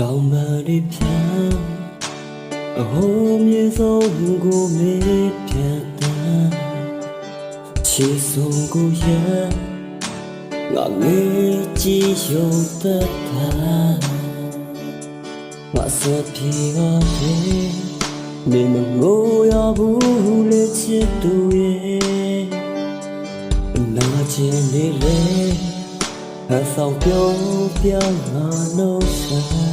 တောင်ပန်လေးဖြန်းအဟိုးမြေဆုံးကိုမေးပြန်တမ်းချီဆုံးကိုရငါငေးကြည့်ရုံသက်သာငါစပြေပါပဲနေမငိုရဘူးလေချစ်သူရဲ့နာကျင်နေလေအဆောင်ပြောပြငါနှုတ်ဆက်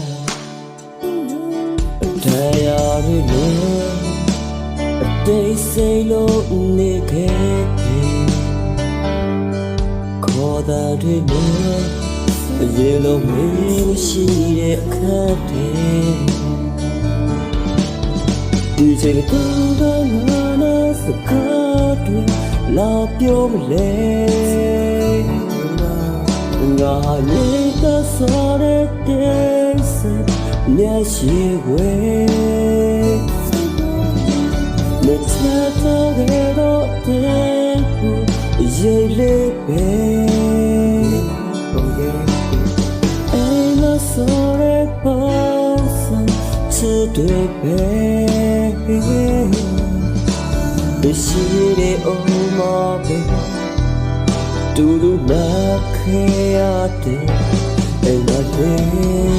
တရားတွေနဲ့အတိတ်စိတ်လို့နေခဲ့တယ်ခေါ်တာတွေနဲ့အရင်လိုမရှိတဲ့အခက်တွေဒီချိန်ကငါနဲ့စကားတွေလာပြောမလဲငါနေတဲ့ဆိုတဲ့မျက်ရှိဝဲမချတော့တဲ့တော့တဲ့ရေလေးပဲအိမ်လာဆိုတဲ့ပေါ့စံချစ်တွေပဲမရှိတဲ့အိုးမပဲတူတူနာခဲရတဲ့အိမ်လာတဲ့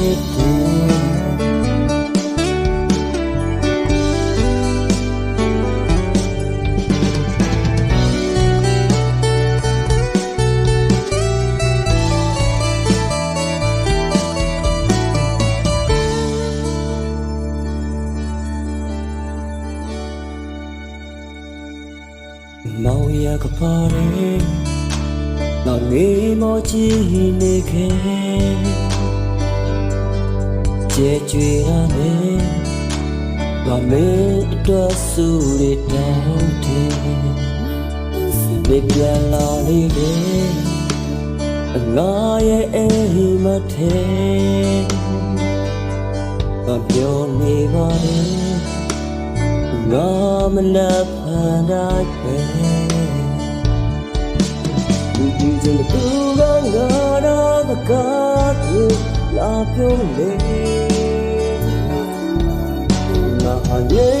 မောင်ရကပါရဲငါငေးမောကြည့်နေခဲ့ကြဲကြွေရမယ်ငါမေးတော့ဆူရတောင်းတယ်ဘေးပြန်လာလေငါရဲ့အိမ်မထဲငါပြောနေပါတယ်ငါမနာဖန်တိုင်းပဲဒီချိန်တူကငါတော့ကားသူလာပြောလေငါဟာရဲ့